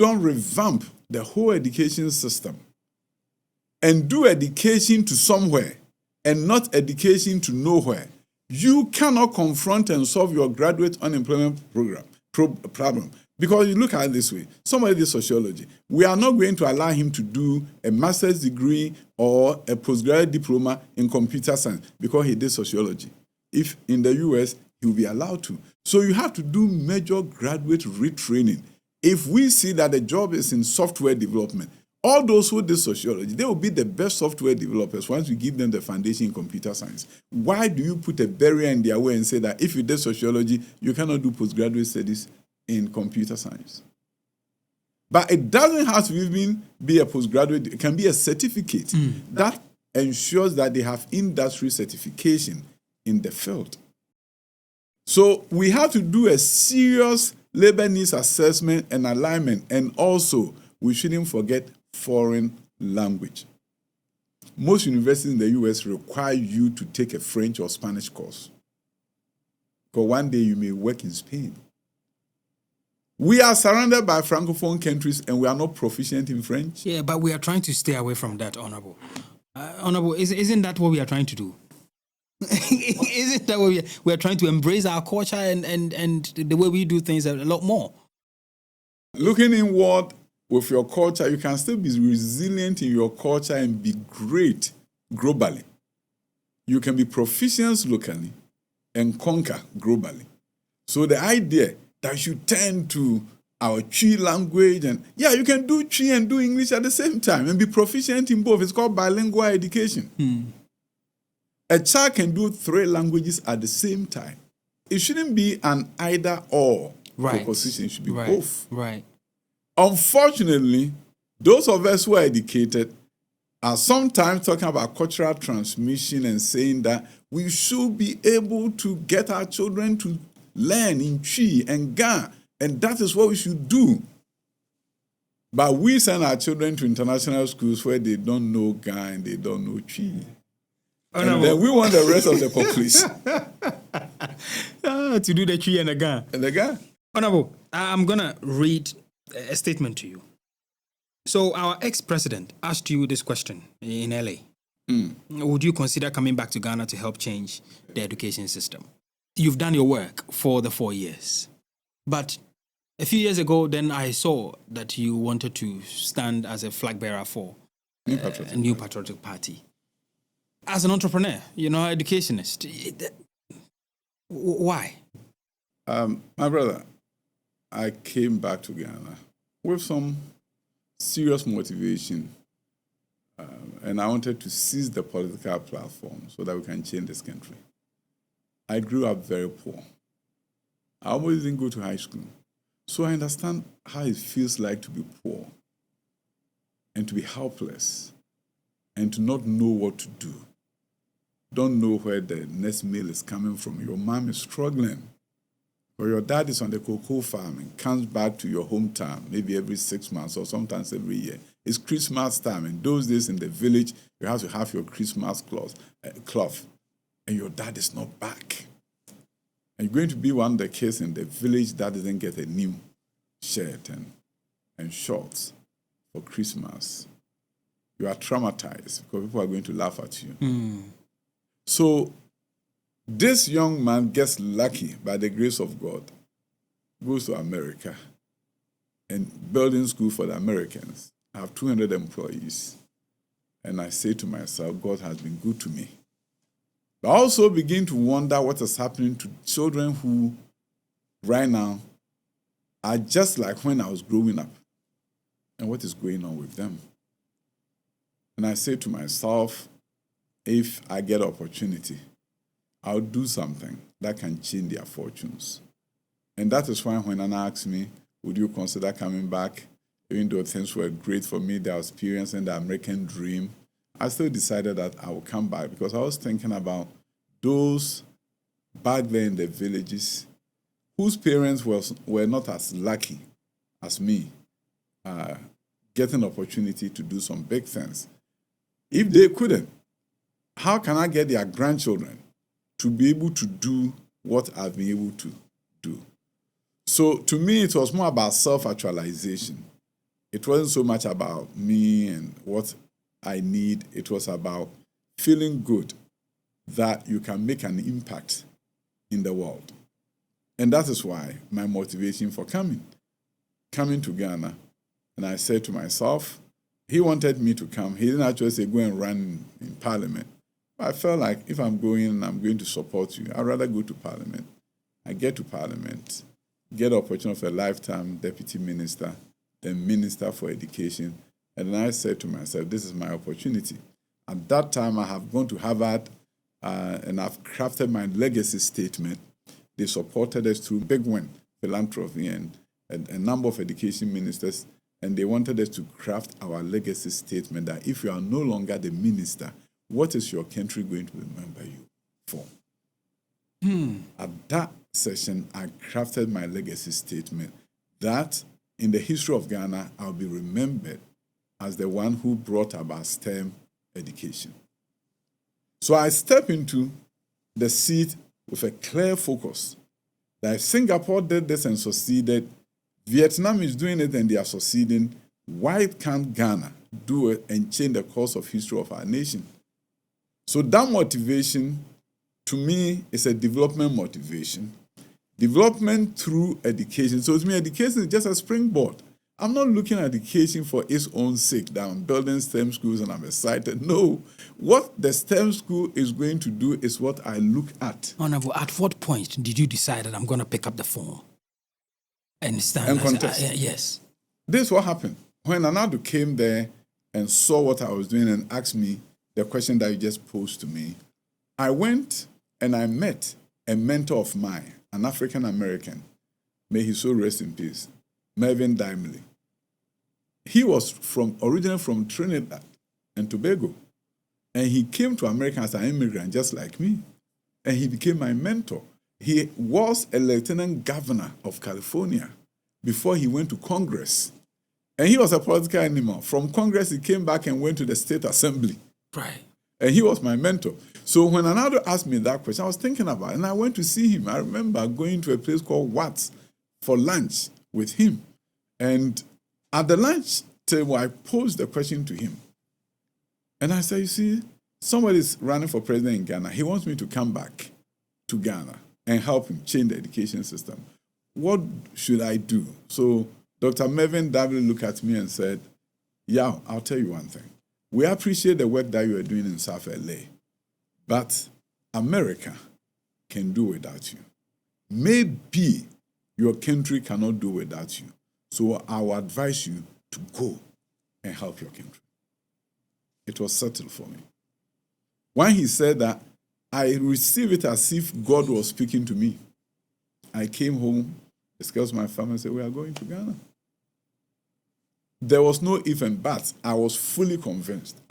don't revamp the whole education system and do education to somewhere and not education to nowhere, you cannot confront and solve your graduate unemployment problem. Because you look at it this way, somebody did sociology. We are not going to allow him to do a master's degree or a postgraduate diploma in computer science because he did sociology. If in the US, he will be allowed to. So you have to do major graduate retraining. If we see that the job is in software development, all those who did sociology, they will be the best software developers once we give them the foundation in computer science. Why do you put a barrier in their way and say that if you did sociology, you cannot do postgraduate studies in computer science? But it doesn't have to even be a postgraduate. It can be a certificate that ensures that they have industry certification in the field. So we have to do a serious labor needs assessment and alignment, and also we shouldn't forget foreign language. Most universities in the US require you to take a French or Spanish course, because one day you may work in Spain. We are surrounded by Francophone countries and we are not proficient in French. Yeah, but we are trying to stay away from that, Honorable. Honorable, isn't that what we are trying to do? Isn't that what we are trying to embrace our culture and the way we do things a lot more? Looking inward with your culture, you can still be resilient in your culture and be great globally. You can be proficient locally and conquer globally. So the idea that you turn to our Twi language and, you can do Twi and do English at the same time and be proficient in both. It's called bilingual education. A child can do 3 languages at the same time. It shouldn't be an either-or proposition. It should be both. Right. Unfortunately, those of us who are educated are sometimes talking about cultural transmission and saying that we should be able to get our children to learn in Twi and Ga, and that is what we should do. But we send our children to international schools where they don't know Ga and they don't know Twi. And then we want the rest of the population to do the Twi and the Ga. And the Ga. Honorable, I'm going to read a statement to you. So our ex-president asked you this question in LA. Would you consider coming back to Ghana to help change the education system? You've done your work for the 4 years. But a few years ago, then I saw that you wanted to stand as a flag bearer for a new patriotic party. As an entrepreneur, educationist, why? My brother, I came back to Ghana with some serious motivation, and I wanted to seize the political platform so that we can change this country. I grew up very poor. I almost didn't go to high school. So I understand how it feels like to be poor and to be helpless and to not know what to do. Don't know where the next meal is coming from. Your mom is struggling. Or your dad is on the cocoa farm and comes back to your hometown maybe every 6 months or sometimes every year. It's Christmas time. And those days in the village, you have to have your Christmas cloth. And your dad is not back. And you're going to be one of the kids in the village that doesn't get a new shirt and shorts for Christmas. You are traumatized because people are going to laugh at you. So this young man gets lucky by the grace of God, goes to America and building school for the Americans. I have 200 employees. And I say to myself, God has been good to me. But I also begin to wonder what is happening to children who right now are just like when I was growing up. And what is going on with them? And I say to myself, if I get opportunity, I'll do something that can change their fortunes. And that is why when Nana asked me, would you consider coming back? Even though things were great for me, the experience and the American dream, I still decided that I would come back because I was thinking about those back there in the villages whose parents were not as lucky as me, getting opportunity to do some big things. If they couldn't, how can I get their grandchildren to be able to do what I've been able to do? So to me, it was more about self-actualization. it wasn't so much about me and what I need. It was about feeling good that you can make an impact in the world. And that is why my motivation for coming to Ghana. And I said to myself, he wanted me to come. He didn't actually say, go and run in Parliament. But I felt like if I'm going to support you, I'd rather go to Parliament. I get to Parliament, get the opportunity of a lifetime deputy minister, then minister for education. And then I said to myself, this is my opportunity. At that time, I have gone to Harvard and I've crafted my legacy statement. They supported us through big win, philanthropy, and a number of education ministers. And they wanted us to craft our legacy statement that if you are no longer the minister, what is your country going to remember you for? At that session, I crafted my legacy statement that in the history of Ghana, I'll be remembered as the one who brought about STEM education. So I step into the seat with a clear focus that if Singapore did this and succeeded, Vietnam is doing it and they are succeeding, why can't Ghana do it and change the course of history of our nation? So that motivation, to me, is a development motivation. Development through education. So to me, education is just a springboard. I'm not looking at education for its own sake, that I'm building STEM schools and I'm excited. No. What the STEM school is going to do is what I look at. Honorable, at what point did you decide that I'm going to pick up the phone and stand and contest? Yes. This is what happened. When Anadu came there and saw what I was doing and asked me the question that you just posed to me, I went and I met a mentor of mine, an African American, may he so rest in peace, Mervyn Dimley. He was originally from Trinidad and Tobago, and he came to America as an immigrant just like me, and he became my mentor. He was a lieutenant governor of California before he went to Congress, and he was a political animal. From Congress, he came back and went to the State Assembly. Right. And he was my mentor. So when Anado asked me that question, I was thinking about it, and I went to see him. I remember going to a place called Watts for lunch with him. And at the lunch table, I posed the question to him. And I said, you see, somebody's running for president in Ghana. He wants me to come back to Ghana and help him change the education system. What should I do? So Dr. Mervyn W. looked at me and said, yeah, I'll tell you one thing. We appreciate the work that you are doing in South LA, but America can do without you. Maybe your country cannot do without you. So I will advise you to go and help your country. It was settled for me. When he said that, I received it as if God was speaking to me. I came home, discussed with my family, and said, we are going to Ghana. There was no if and buts. I was fully convinced.